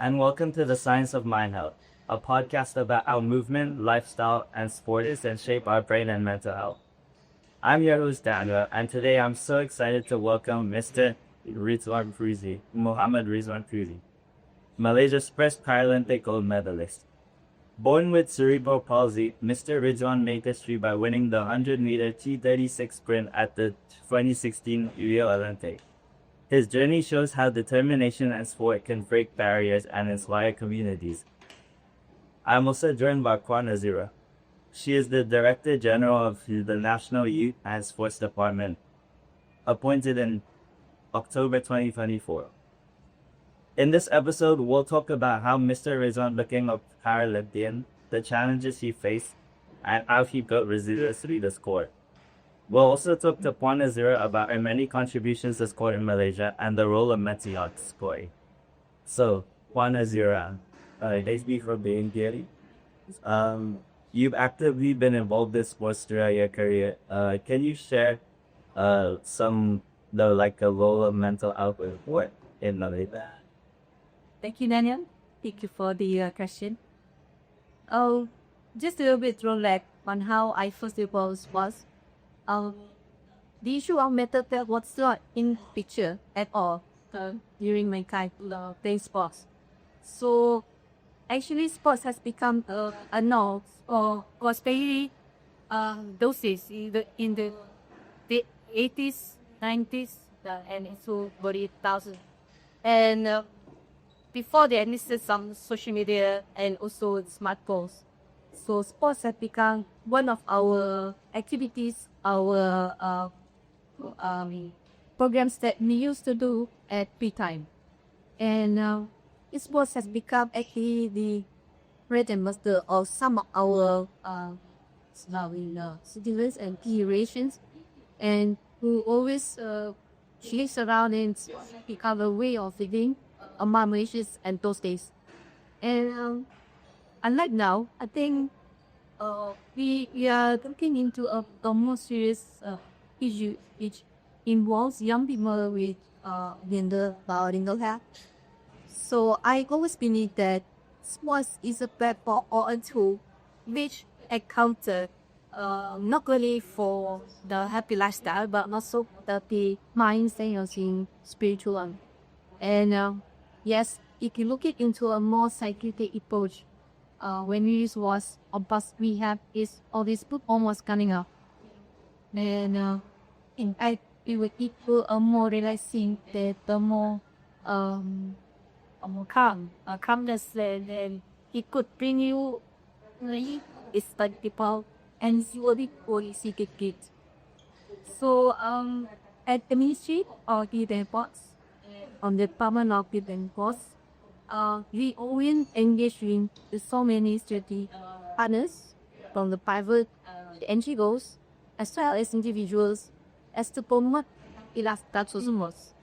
and welcome to the Science of Mind Health, a podcast about how movement, lifestyle, and sports can shape our brain and mental health. I'm your host, Daniel, and today I'm so excited to welcome Mr. Ridzuan Puzi, Muhammad Ridzuan Puzi, Malaysia's first Paralympic gold medalist. Born with cerebral palsy, Mr. Ridzuan made history by winning the 100-meter T36 sprint at the 2016 Rio Olympics. His journey shows how determination and sport can break barriers and inspire communities. I'm also joined by Puan Azura. She is the Director General of the National Youth and Sports Department, appointed in October 2024. In this episode, we'll talk about how Mr. Ridzuan became a Paralympian, the challenges he faced, and how he built resilience through the sport. We'll also talk to Puan Azura about her many contributions to sport in Malaysia and the role of mental health sport. So, Puan Azura, thanks me for being here. You've actively been involved in sports throughout your career. Can you share a role of mental health in sport in Malaysia? Thank you, Daniel. Thank you for the question. Oh, just a little bit reflect on how I first involved sports. The issue of mental health was not in picture at all during my time playing sports. So actually, sports has become a norm, or especially those days in the 80s, 90s, and also early 2000s. And before they existed some social media and also smartphones. So sports have become one of our activities, our programs that we used to do at free time. And sports has become actually the bread and butter of some of our citizens and generations, and who always chase around and become a way of living among Malaysians and those days. And unlike now, I think we are looking into a more serious issue which involves young people with mental health. So I always believe that sports is a platform or a tool which encounter not only for the happy lifestyle but also the mindset and spiritual one. And yes, if you look it into a more scientific approach, when we use was or past we have is all this book almost coming up. And in fact it would equal a more relaxing that the more calmness, and it could bring you it's like people and slowly seek it. So at the Ministry of Youth and Sports, on the Department of Youth and Sports, we always engage in so many strategic partners from the private NGOs as well as individuals as to promote illustrations.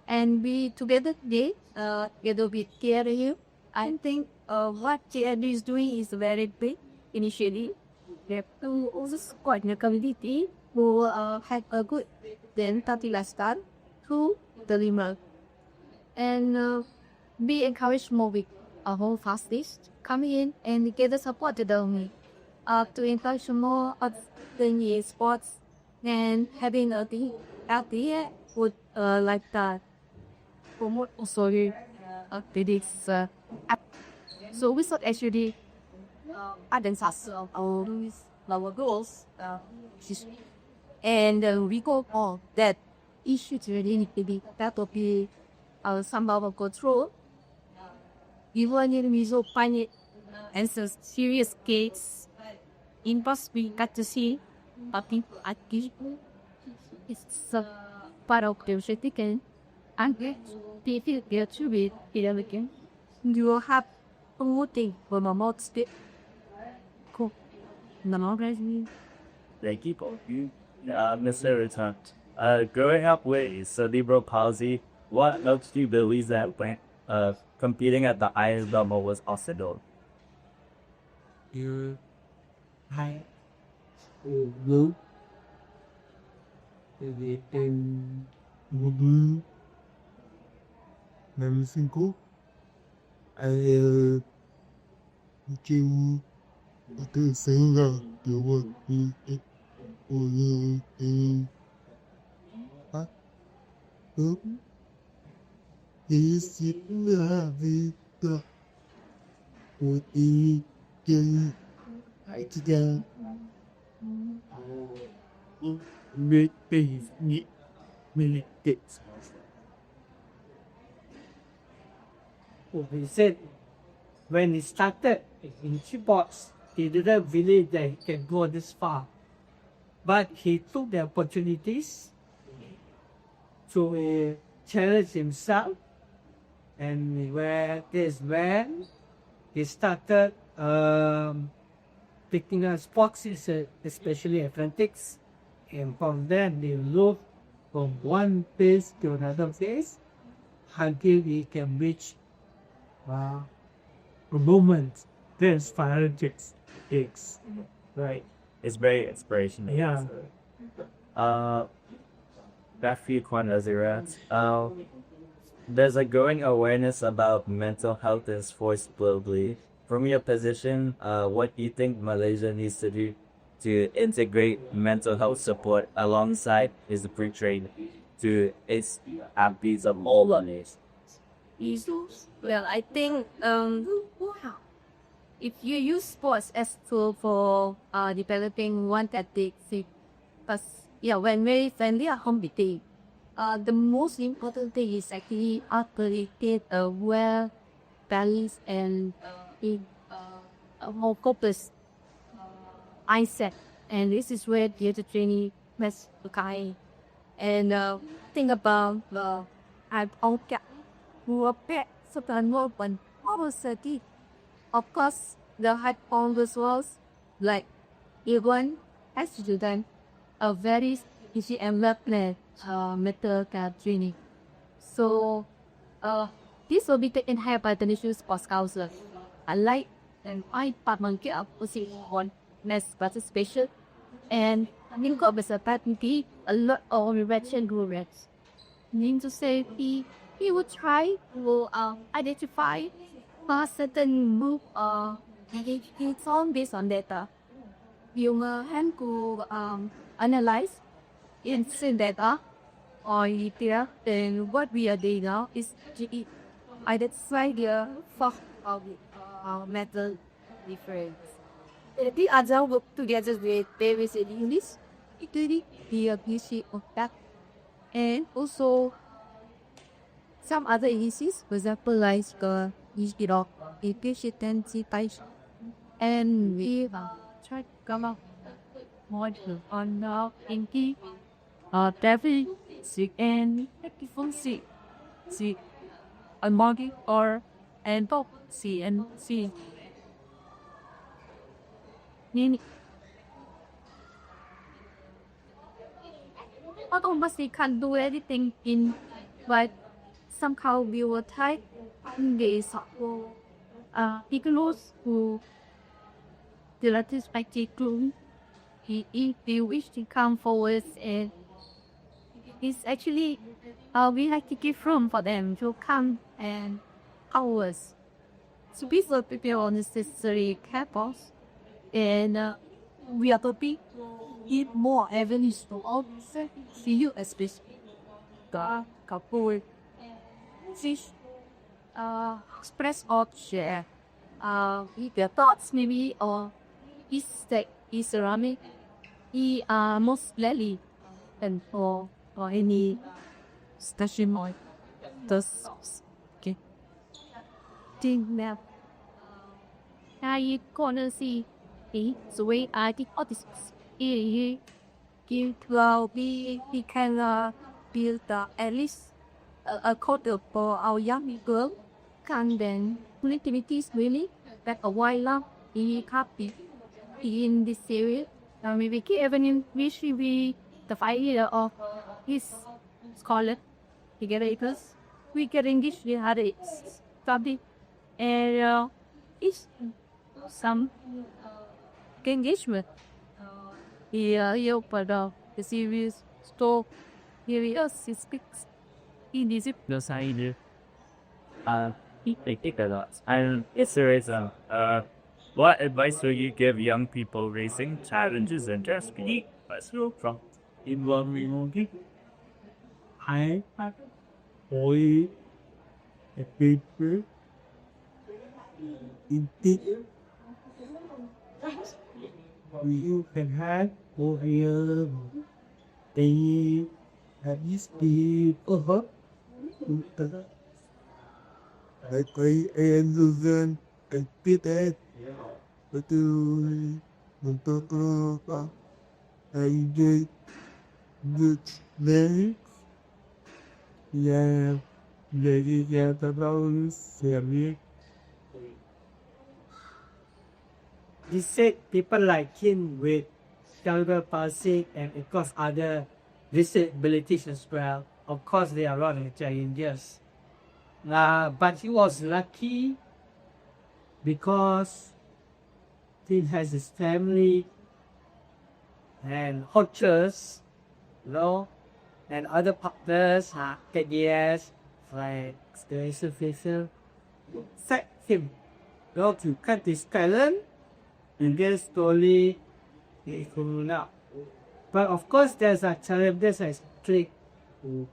And we together today, together with TRU, I think what TRU is doing is very big initially. They have to also support the community who have a good healthy lifestyle through the remote. And we encourage more with a whole fast list coming in and get the support to them to encourage more of the sports and having a healthy would like that promote also this app. So we thought actually identify our goals and we go on that issue to really need to be that will be somehow control. Even if we so find it and so serious case in past we got to see but people at it's a part of the certificate and people get to be again. You will have promoting from a mod step. Cool. No, guys. Thank you, both you. Mr. Ridzuan. Growing up with cerebral palsy, what helps you believe that when competing at the highest level was possible? You hai blue the in blue 95 I can say that the work is in is la vida y que hay que militates. He said when he started in sports, he didn't believe that he can go this far. But he took the opportunities to challenge himself, and where this when he started picking up sports, especially athletics, and from then he moved from one place to another place until he can reach a moment. There's Paralympics. Right. It's very inspirational. Yeah. Back for you, Puan Azura. There's a growing awareness about mental health in sports globally. From your position, what do you think Malaysia needs to do to integrate mental health support alongside its free trade to its athletes of all nations? Well, I think if you use sports as tool for developing one tactic, but yeah, when very friendly or competing, the most important thing is actually create a well balanced and a more focused mindset, and this is where the training must guide. And think about I'm all who appear certain open obviously. Of course, the high pounders was like even as student a very easy and well planned method training. So this will be taken care by the national sports council. I like and I department get up on next participation and I think got as a patentee a lot of reaction groups. Meaning to say he would try to identify a certain move it's all based on data. Yung hand to analyze instant data or data, then what we are doing now is to identify the fact of method difference. The other work together with various English, including the ability of that, and also some other indices, for example, like efficiency types, and we try to come up module on now in key deficit and efficiency, see a market or and top C and C. Meaning, not almost they can't do anything in, but somehow we will try the support equals who the latest group if they wish to come forward and it's actually we like to give room for them to come and ours. So we will prepare on necessary capos and we are hoping give more avenues to all see you especially the couple this express or share their thoughts maybe or is that is ceramic most likely and for or any station or thus okay think now I gonna see the way I did all this give well we can build at least a quarter for our young girl can then activities really that a while up he happy in this series maybe even in which we the 5 year of his scholar he get it because we get engaged we had it study and it's some engagement he opened the series store here he speaks in this No sign. They take a lot. And it's tourism. What advice would you give young people facing challenges in their speed personal from Environment. I boy a paper in it. You can have over here. They have this speed. I play and then I beat it. But I did the very yeah, lady get around serving. He said people like him with cerebral palsy and of course other disabilities as well. Of course, there are a lot of challenges. But he was lucky because he has his family and coaches, and other partners, KDS, like the official, set him, to cut his talent and then slowly he grew up. But of course, there's a challenge, there's a trick.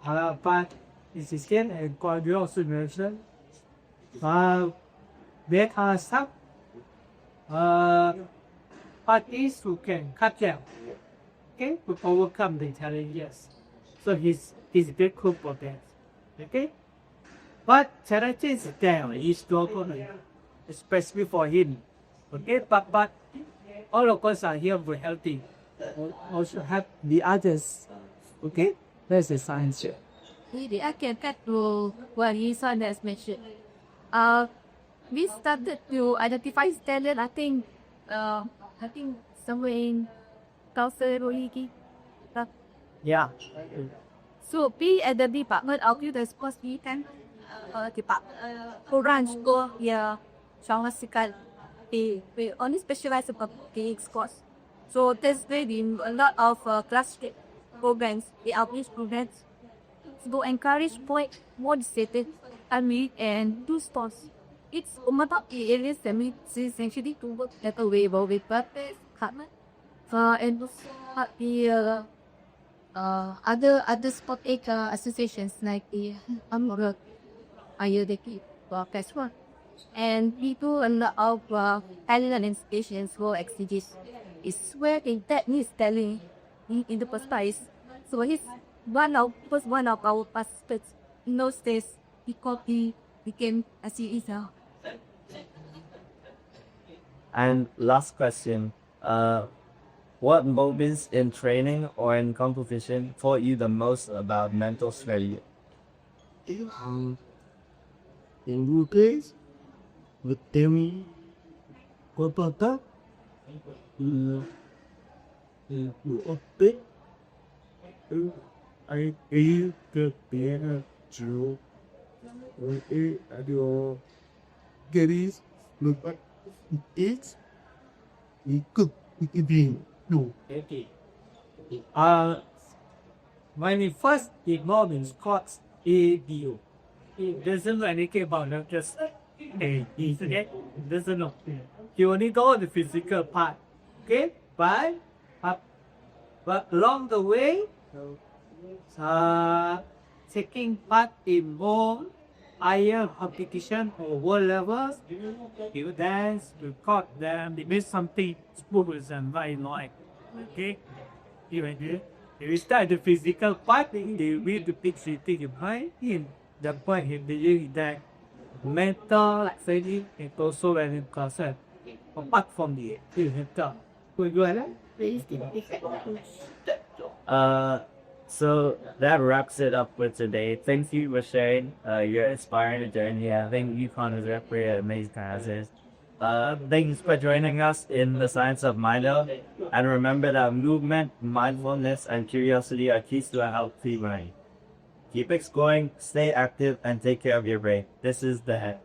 But it's again and cordial solution. There are some parties who can cut them, okay, to overcome the challenges. So he's grateful for that, okay. But challenges is there, he's struggling, especially for him, okay. But all of us are here for healthy. Also help the others, okay. That's the science here. Maybe I can get to what he said as mentioned. We started to identify standard. I think somewhere in 2000. Yeah. So we at the department of the sports we can branch go here. We only specialize about the sports. So there's been a lot of class programs, the outreach programs, to encourage more disabled and meet and do sports. It's about the areas that we essentially to work at a way with purpose, and also the other sport associations like the Azura, Ayodeki, Festival, and people a lot of talent and stations for exhibitions. It's where the technique is telling in the first place. So he's one of our participants in those days because he became as he is now. And last question, what moments in training or in competition taught you the most about mental strategy? In your case, with them, what about that? I the bear to get it, look back, it's it be no. Okay. When he first involved in Scott's ADO, he doesn't know anything about them, just he doesn't know. He only know the physical part. Okay? But along the way, taking part in more higher competition or world levels, he would dance, we caught them, they made something smooth and very annoying. Okay? If we start the physical part, they will the big city behind him. The point him believe that mental training is also very important. Apart from the mental. Could you add So that wraps it up for today. Thank you for sharing your inspiring journey. I think UConn is a pretty amazing classes. Thanks for joining us in the Science of Mind Health. And remember that movement, mindfulness, and curiosity are keys to a healthy mind. Keep exploring, stay active, and take care of your brain. This is The Head.